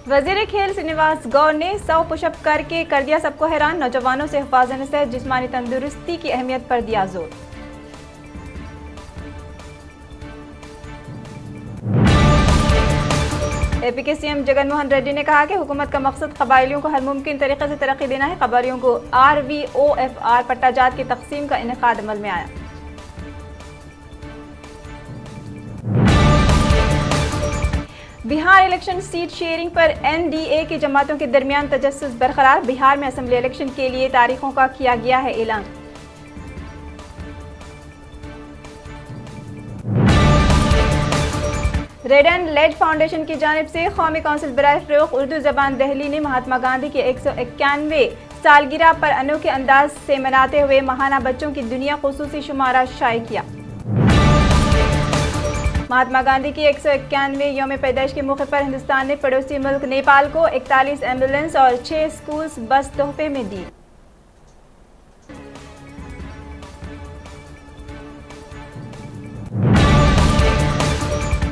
वजीर खेल श्रीनिवास गौर ने 100 पुशअप करके कर दिया सबको हैरान। नौजवानों से हिफाजत से जिस्मानी तंदुरुस्ती की अहमियत पर दिया जोर। एपी के सीएम जगनमोहन रेड्डी ने कहा कि हुकूमत का मकसद कबायलियों को हर मुमकिन तरीके से तरक्की देना है। कबायलियों को RVOFR पट्टाजात की तकसीम का इनेकाद अमल में आया। बिहार इलेक्शन सीट शेयरिंग पर NDA की जमातों के दरमियान तजस्सुस बरकरार। बिहार में असेंबली इलेक्शन के लिए तारीखों का किया गया है ऐलान। रेड एंड लेड फाउंडेशन की जानिब से कौमी कौंसिल बराए फ़रोग़ उर्दू ज़बान दिल्ली ने महात्मा गांधी के 191वें सालगिरह पर अनोखे अंदाज से मनाते हुए महाना बच्चों की दुनिया खुसूसी शुमारा शाये किया। महात्मा गांधी की 191वें यौम पैदाइश के मौके पर हिंदुस्तान ने पड़ोसी मुल्क नेपाल को 41 एम्बुलेंस और 6 स्कूल्स बस तोहफे में दी।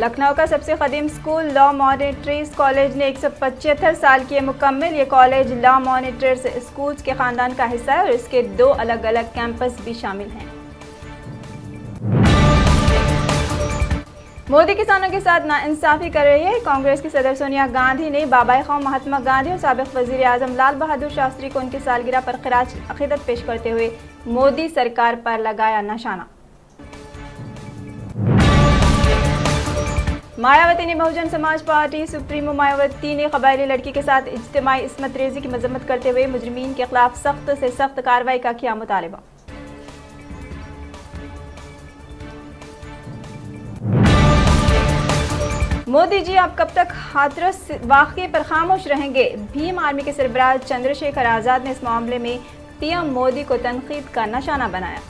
लखनऊ का सबसे कदीम स्कूल लॉ मॉनिटरीज कॉलेज ने 175 साल किए मुकम्मल। ये कॉलेज लॉ मॉनिटर्स स्कूल्स के खानदान का हिस्सा है और इसके 2 अलग अलग कैंपस भी शामिल हैं। मोदी किसानों के साथ नाइंसाफी कर रही है। कांग्रेस की सदर सोनिया गांधी ने बाबाए क़ौम महात्मा गांधी और साबिक़ वज़ीर आज़म लाल बहादुर शास्त्री को उनकी सालगिरह पर ख़िराज अक़ीदत पेश करते हुए मोदी सरकार पर लगाया निशाना। मायावती ने बहुजन समाज पार्टी सुप्रीमो मायावती ने कबायली लड़की के साथ इज्तिमाई इस्मत रेजी की मजम्मत करते हुए मुजरिमीन के खिलाफ सख्त से सख्त कार्रवाई का किया मुतालबा। मोदी जी आप कब तक हाथरस वाक़ये पर खामोश रहेंगे? भीम आर्मी के सरबराह चंद्रशेखर आज़ाद ने इस मामले में PM मोदी को तनकीद का निशाना बनाया।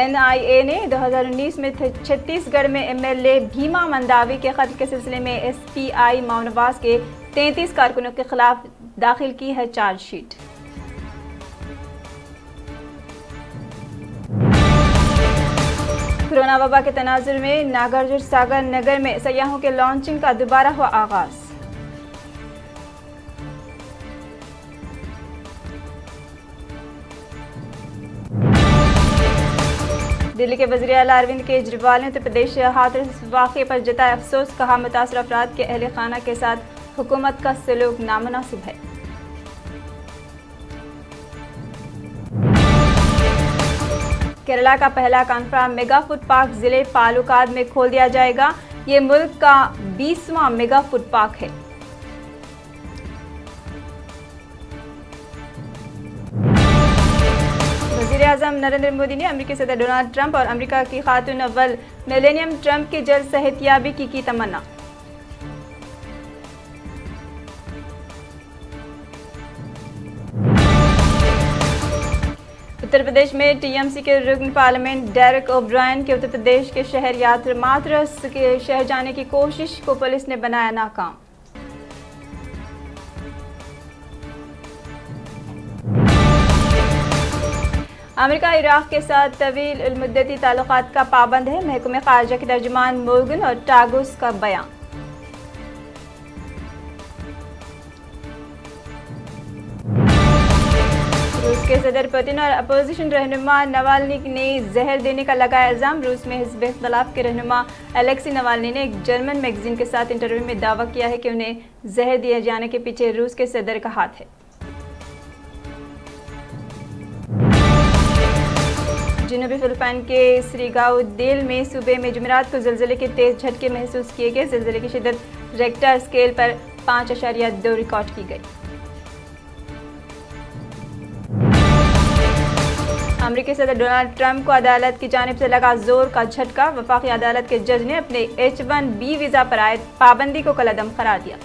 NIA ने 2019 में छत्तीसगढ़ में MLA भीमा मंडावी के कत्ल के सिलसिले में SPI माओनवास के 33 कारकुनों के खिलाफ दाखिल की है चार्जशीट। कोरोना वबा के तनाजुर में नागार्जुन सागर नगर में सयाहों के लॉन्चिंग का दोबारा हुआ आगाज। दिल्ली के वज़ीर आला अरविंद केजरीवाल ने उत्तर प्रदेश हाथरस वाक़ये पर जताया अफसोस। कहा मुतासर अफराद के अहले खाना के साथ हुकूमत का सलूक नामुनासिब है। केरला का पहला कन्फर्म मेगा फूड पार्क जिले पालुकाड में खोल दिया जाएगा। ये मुल्क का 20वां मेगा फूड पार्क है। वज़ीर आज़म नरेंद्र मोदी ने अमेरिकी सदर डोनाल्ड ट्रंप और अमेरिका की खातून अव्वल मेलेनिया ट्रंप की जल्द सेहतियाबी की तमन्ना। उत्तर प्रदेश में TMC के रुकन पार्लियामेंट डेरेक ओब्रायन के उत्तर प्रदेश के शहर यात्रा माथरस के शहर जाने की कोशिश को पुलिस ने बनाया नाकाम। अमेरिका इराक़ के साथ तवील मुद्दती ताल्लुकात का पाबंद है। महकमे ख़ारजा के तर्जुमान मोर्गन और टागुस का बयान। रूस के सदर पुतिन और अपोजिशन रहनुमा नवाल्नी ने जहर देने का लगाया इल्ज़ाम। रूस में हिज़्ब इख्तिलाफ के रहनुमा अलेक्सी नवाल्नी ने एक जर्मन मैगजीन के साथ इंटरव्यू में दावा किया है कि उन्हें जहर दिए जाने के पीछे रूस के सदर का हाथ है। जनूबी फिलिपाइन के श्रीगाउदेल में सूबे में जुमेरात को ज़िलज़ले के तेज़ झटके महसूस किए गए। ज़िलज़ले की शिद्दत रेक्टर स्केल पर 5.2 रिकॉर्ड की गई। अमेरिकी सदर डोनाल्ड ट्रंप को अदालत की जानिब से लगा जोर का झटका। वफाकी अदालत के जज ने अपने H-1B वीज़ा पर आयद पाबंदी को कलअदम करार दिया।